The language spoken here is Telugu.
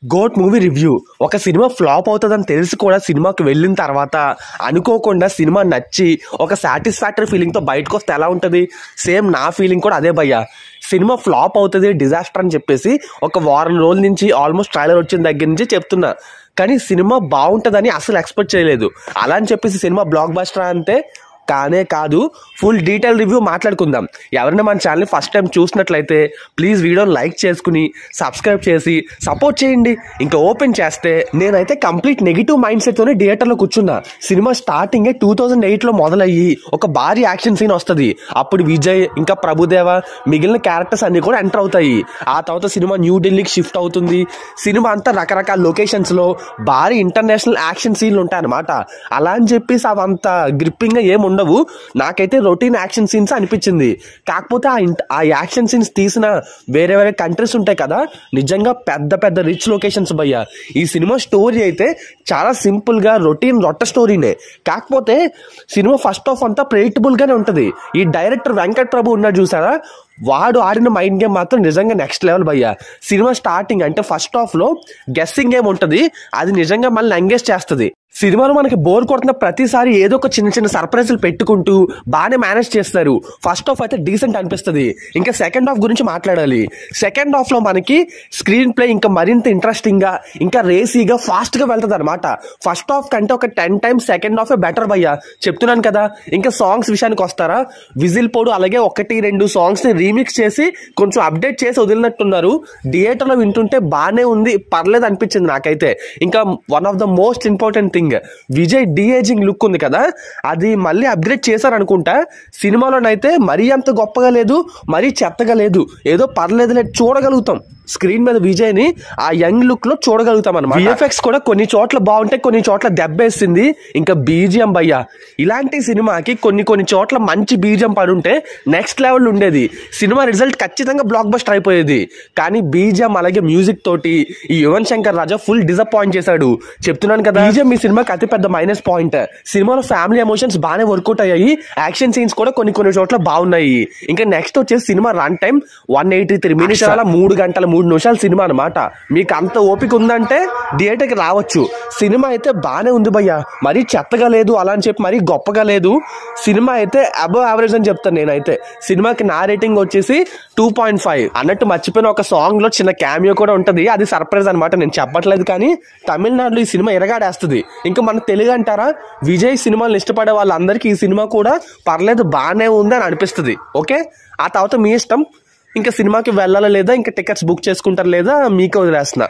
Goat movie review. ఒక సినిమా ఫ్లాప్ అవుతుందని తెలిసి కూడా సినిమాకి వెళ్ళిన తర్వాత అనుకోకుండా సినిమా నచ్చి ఒక సాటిస్ఫాక్టరీ ఫీలింగ్తో బయటకు వస్తే ఎలా ఉంటుంది? సేమ్ నా ఫీలింగ్ కూడా అదే భయ్యా. సినిమా ఫ్లాప్ అవుతుంది, డిజాస్టర్ అని చెప్పేసి ఒక వారం రోజుల నుంచి ఆల్మోస్ట్ ట్రైలర్ వచ్చిన దగ్గర నుంచి చెప్తున్నా, కానీ సినిమా బాగుంటుందని అసలు ఎక్స్పెక్ట్ చేయలేదు. అలా అని చెప్పేసి సినిమా బ్లాక్ బస్టర్ అంటే కానే కాదు. ఫుల్ డీటెయిల్ రివ్యూ మాట్లాడుకుందాం. ఎవరైనా మన ఛానల్ని ఫస్ట్ టైం చూసినట్లయితే ప్లీజ్ వీడియోని లైక్ చేసుకుని సబ్స్క్రైబ్ చేసి సపోర్ట్ చేయండి. ఇంకా ఓపెన్ చేస్తే నేనైతే కంప్లీట్ నెగిటివ్ మైండ్ సెట్తోనే థియేటర్లో కూర్చున్నా. సినిమా స్టార్టింగే 2008లో మొదలయ్యి ఒక భారీ యాక్షన్ సీన్ వస్తుంది. అప్పుడు విజయ్ ఇంకా ప్రభుదేవ మిగిలిన క్యారెక్టర్స్ అన్ని కూడా ఎంటర్ అవుతాయి. ఆ తర్వాత సినిమా న్యూఢిల్లీకి షిఫ్ట్ అవుతుంది. సినిమా అంతా రకరకాల లొకేషన్స్లో భారీ ఇంటర్నేషనల్ యాక్షన్ సీన్లు ఉంటాయి అన్నమాట. అలా అని చెప్పేసి అవంత గ్రిప్పింగ్గా ఏముండవు. నాకైతే రొటీన్ యాక్షన్ సీన్స్ అనిపించింది. కాకపోతే ఆ యాక్షన్ సీన్స్ తీసిన వేరే వేరే కంట్రీస్ ఉంటాయి కదా, నిజంగా పెద్ద పెద్ద రిచ్ లొకేషన్స్ భయ్యా. ఈ సినిమా స్టోరీ అయితే చాలా సింపుల్ గా రొటీన్ రొట్ట స్టోరీనే. కాకపోతే సినిమా ఫస్ట్ హాఫ్ అంతా ప్రెడిక్టబుల్ గానే ఉంటది. ఈ డైరెక్టర్ వెంకట్ ప్రభు ఉన్నాడు చూసారా, వాడు ఆడిన మైండ్ గేమ్ మాత్రం నిజంగా నెక్స్ట్ లెవెల్ భయ్యా. సినిమా స్టార్టింగ్ అంటే ఫస్ట్ హాఫ్ లో గెస్సింగ్ గేమ్ ఉంటది, అది నిజంగా మనల్ని ఎంగేజ్ చేస్తుంది. సినిమాలో మనకి బోర్ కొడుతున్న ప్రతిసారి ఏదో ఒక చిన్న చిన్న సర్ప్రైజ్లు పెట్టుకుంటూ బాగానే మేనేజ్ చేస్తారు. ఫస్ట్ హాఫ్ అయితే డీసెంట్ అనిపిస్తుంది. ఇంకా సెకండ్ హాఫ్ గురించి మాట్లాడాలి. సెకండ్ హాఫ్ లో మనకి స్క్రీన్ ప్లే ఇంకా మరింత ఇంట్రెస్టింగ్ గా ఇంకా రేసీగా ఫాస్ట్ గా వెళ్తుంది అనమాట. ఫస్ట్ హాఫ్ కంటే ఒక 10 times సెకండ్ హాఫ్ బెటర్ భయ్యా, చెప్తున్నాను కదా. ఇంకా సాంగ్స్ విషయానికి వస్తారా, విజిల్ పోడు అలాగే 1-2 సాంగ్స్ ని రీమిక్స్ చేసి కొంచెం అప్డేట్ చేసి వదిలినట్టున్నారు. థియేటర్ లో వింటుంటే బాగానే ఉంది, పర్లేదు అనిపించింది నాకైతే. ఇంకా one of the most important thing, Vijay deaging look ఉంది కదా, అది మళ్ళీ అప్గ్రేడ్ చేశారనుకుంటా. సినిమాలోనైతే మరీ అంత గొప్పగా లేదు, మరీ చెత్తగా లేదు, ఏదో పర్లేదు లేదు, చూడగలుగుతాం. స్క్రీన్ మీద విజయ్ ని ఆ యంగ్ లుక్ లో చూడగలుగుతాం అనమాట. విఎఫ్ఎక్స్ కూడా కొన్ని చోట్ల బాగుంటాయి, కొన్ని చోట్ల దెబ్బేసింది. ఇంకా బీజిఎం భయ్యా, ఇలాంటి సినిమాకి కొన్ని చోట్ల మంచి బీజిఎం పడి ఉంటే నెక్స్ట్ లెవెల్ ఉండేది. సినిమా రిజల్ట్ ఖచ్చితంగా బ్లాక్ బస్టర్ అయిపోయేది. కానీ బీజిఎం అలాగే మ్యూజిక్ తోటి ఈ యువన్ శంకర్ రాజా ఫుల్ డిసప్పాయింట్ చేశాడు. చెప్తున్నాను కదా, బీజిఎం ఈ సినిమాకి అతిపెద్ద మైనస్ పాయింట్. సినిమాలో ఫ్యామిలీ ఎమోషన్స్ బాగానే వర్కౌట్ అయ్యాయి, యాక్షన్ సీన్స్ కూడా కొన్ని చోట్ల బాగున్నాయి. ఇంకా నెక్స్ట్ వచ్చేసి సినిమా రన్ టైం 183 minutes, 3 గంటల 3 నిమిషాల సినిమా అనమాట. మీకు అంత ఓపిక ఉందంటే థియేటర్కి రావచ్చు. సినిమా అయితే బాగానే ఉంది భయ్యా, మరీ చెత్తగా లేదు, అలా అని చెప్పి మరీ గొప్పగా లేదు. సినిమా అయితే అబవ్ యావరేజ్ అని చెప్తాను నేనైతే. సినిమాకి నా రేటింగ్ వచ్చేసి 2.5. అన్నట్టు మర్చిపోయిన ఒక సాంగ్ లో చిన్న క్యామియో కూడా ఉంటది, అది సర్ప్రైజ్ అనమాట, నేను చెప్పట్లేదు. కానీ తమిళనాడులో ఈ సినిమా ఎరగాడేస్తుంది. ఇంకా మన తెలుగు అంటారా, విజయ్ సినిమాలను ఇష్టపడే వాళ్ళందరికీ ఈ సినిమా కూడా పర్లేదు, బాగానే ఉంది అని అనిపిస్తుంది. ఓకే, ఆ తర్వాత మీ ఇష్టం. ఇంకా సినిమాకి వెళ్ళాలా లేదా, ఇంకా టికెట్స్ బుక్ చేసుకుంటారా లేదా, మీకు వదిలేస్తున్నా.